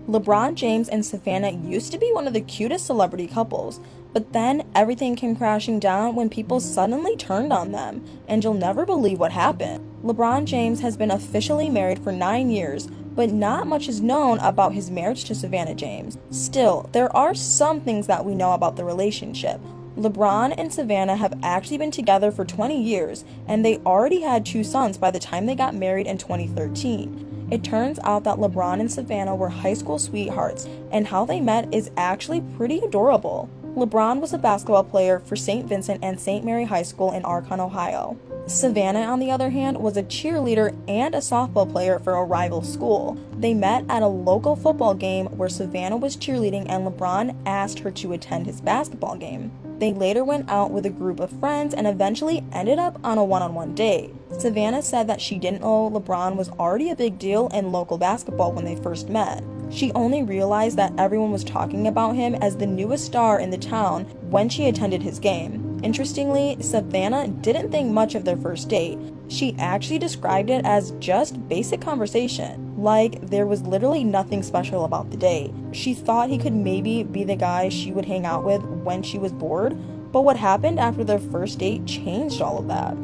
LeBron James and Savannah used to be one of the cutest celebrity couples, but then everything came crashing down when people suddenly turned on them, and you'll never believe what happened. LeBron James has been officially married for 9 years, but not much is known about his marriage to Savannah James. Still, there are some things that we know about the relationship. LeBron and Savannah have actually been together for 20 years, and they already had 2 sons by the time they got married in 2013. It turns out that LeBron and Savannah were high school sweethearts, and how they met is actually pretty adorable. LeBron was a basketball player for St. Vincent and St. Mary High School in Arcon, Ohio. Savannah, on the other hand, was a cheerleader and a softball player for a rival school. They met at a local football game where Savannah was cheerleading and LeBron asked her to attend his basketball game. They later went out with a group of friends and eventually ended up on a one-on-one date. Savannah said that she didn't know LeBron was already a big deal in local basketball when they first met. She only realized that everyone was talking about him as the newest star in the town when she attended his game. Interestingly, Savannah didn't think much of their first date. She actually described it as just basic conversation, like there was literally nothing special about the date. She thought he could maybe be the guy she would hang out with when she was bored, but what happened after their first date changed all of that.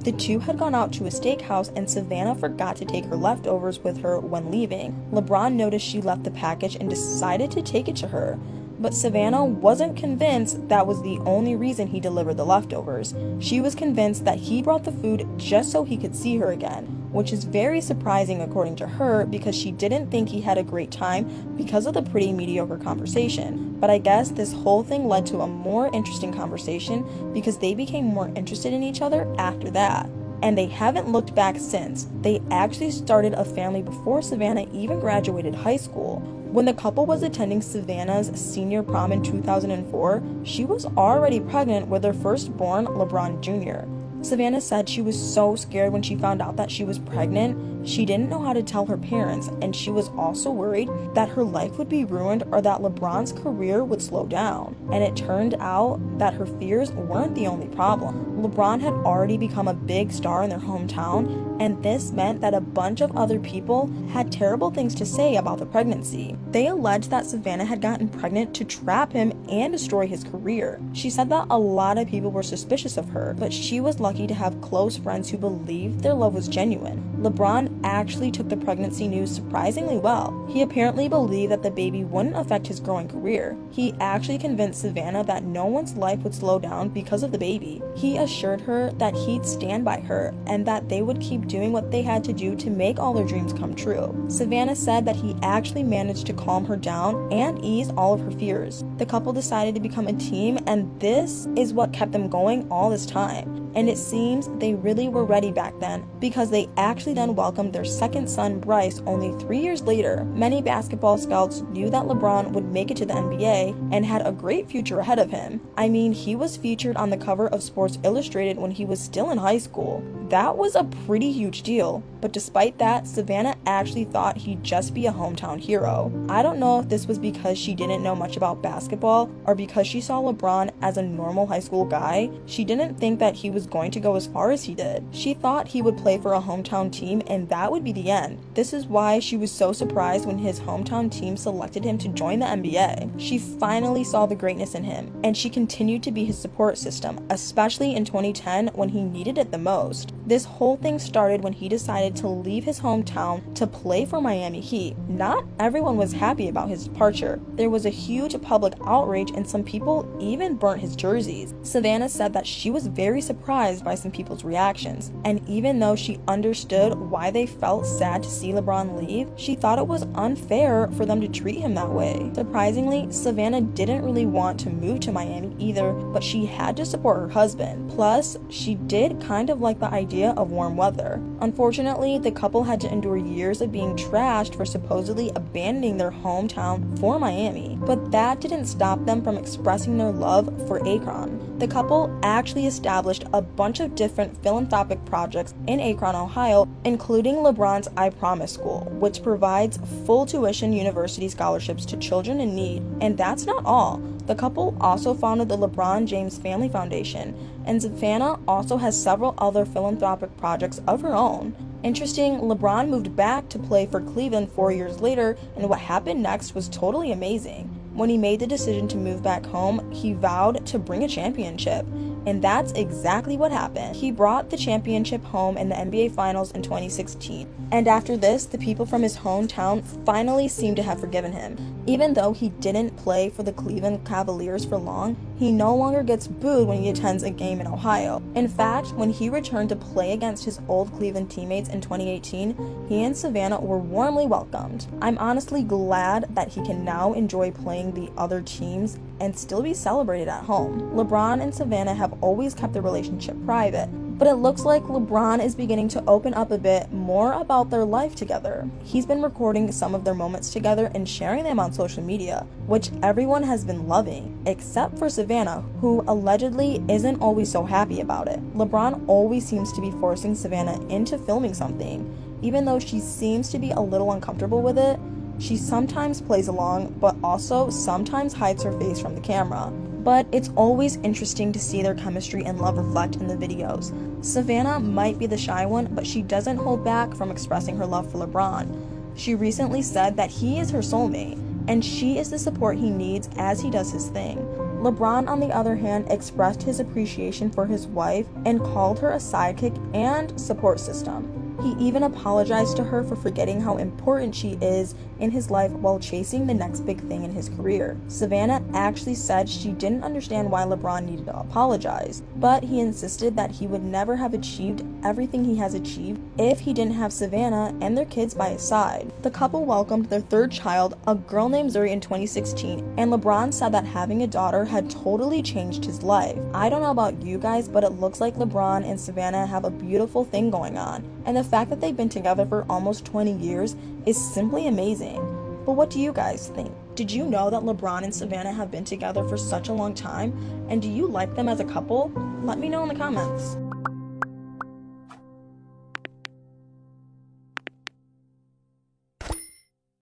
The two had gone out to a steakhouse and Savannah forgot to take her leftovers with her when leaving. LeBron noticed she left the package and decided to take it to her. But Savannah wasn't convinced that was the only reason he delivered the leftovers. She was convinced that he brought the food just so he could see her again, which is very surprising according to her because she didn't think he had a great time because of the pretty mediocre conversation. But I guess this whole thing led to a more interesting conversation because they became more interested in each other after that. And they haven't looked back since. They actually started a family before Savannah even graduated high school. When the couple was attending Savannah's senior prom in 2004, she was already pregnant with their firstborn, LeBron Jr. Savannah said she was so scared when she found out that she was pregnant. She didn't know how to tell her parents, and she was also worried that her life would be ruined or that LeBron's career would slow down. And it turned out that her fears weren't the only problem. LeBron had already become a big star in their hometown, and this meant that a bunch of other people had terrible things to say about the pregnancy. They alleged that Savannah had gotten pregnant to trap him and destroy his career. She said that a lot of people were suspicious of her, but she was lucky to have close friends who believed their love was genuine. LeBron actually took the pregnancy news surprisingly well. He apparently believed that the baby wouldn't affect his growing career. He actually convinced Savannah that no one's life would slow down because of the baby. He assured her that he'd stand by her and that they would keep doing what they had to do to make all their dreams come true. Savannah said that he actually managed to calm her down and ease all of her fears. The couple decided to become a team, and this is what kept them going all this time. And it seems they really were ready back then because they actually then welcomed their second son Bryce only 3 years later. Many basketball scouts knew that LeBron would make it to the NBA and had a great future ahead of him. I mean, he was featured on the cover of Sports Illustrated when he was still in high school. That was a pretty huge deal. But despite that, Savannah actually thought he'd just be a hometown hero. I don't know if this was because she didn't know much about basketball or because she saw LeBron as a normal high school guy. She didn't think that he was going to go as far as he did. She thought he would play for a hometown team and that would be the end. This is why she was so surprised when his hometown team selected him to join the NBA. She finally saw the greatness in him, and she continued to be his support system, especially in 2010 when he needed it the most. This whole thing started when he decided to leave his hometown to play for Miami Heat. Not everyone was happy about his departure. There was a huge public outrage and some people even burnt his jerseys. Savannah said that she was very surprised by some people's reactions, and even though she understood why they felt sad to see LeBron leave, she thought it was unfair for them to treat him that way. Surprisingly, Savannah didn't really want to move to Miami either, but she had to support her husband. Plus, she did kind of like the idea of warm weather. Unfortunately, the couple had to endure years of being trashed for supposedly abandoning their hometown for Miami, but that didn't stop them from expressing their love for Akron. The couple actually established a bunch of different philanthropic projects in Akron, Ohio, including LeBron's I Promise School, which provides full tuition university scholarships to children in need. And that's not all. The couple also founded the LeBron James Family Foundation, and Savannah also has several other philanthropic projects of her own. Interesting, LeBron moved back to play for Cleveland 4 years later, and what happened next was totally amazing. When he made the decision to move back home, he vowed to bring a championship. And that's exactly what happened. He brought the championship home in the NBA Finals in 2016. And after this, the people from his hometown finally seemed to have forgiven him. Even though he didn't play for the Cleveland Cavaliers for long, he no longer gets booed when he attends a game in Ohio. In fact, when he returned to play against his old Cleveland teammates in 2018, he and Savannah were warmly welcomed. I'm honestly glad that he can now enjoy playing the other teams and still be celebrated at home. LeBron and Savannah have always kept their relationship private, but it looks like LeBron is beginning to open up a bit more about their life together. He's been recording some of their moments together and sharing them on social media, which everyone has been loving, except for Savannah, who allegedly isn't always so happy about it. LeBron always seems to be forcing Savannah into filming something. Even though she seems to be a little uncomfortable with it, she sometimes plays along, but also sometimes hides her face from the camera. But it's always interesting to see their chemistry and love reflect in the videos. Savannah might be the shy one, but she doesn't hold back from expressing her love for LeBron. She recently said that he is her soulmate, and she is the support he needs as he does his thing. LeBron, on the other hand, expressed his appreciation for his wife and called her a sidekick and support system. He even apologized to her for forgetting how important she is in his life while chasing the next big thing in his career. Savannah actually said she didn't understand why LeBron needed to apologize, but he insisted that he would never have achieved everything he has achieved if he didn't have Savannah and their kids by his side. The couple welcomed their third child, a girl named Zuri, in 2016, and LeBron said that having a daughter had totally changed his life. I don't know about you guys, but it looks like LeBron and Savannah have a beautiful thing going on, and the fact that they've been together for almost 20 years is simply amazing. But what do you guys think? Did you know that LeBron and Savannah have been together for such a long time? And do you like them as a couple? Let me know in the comments.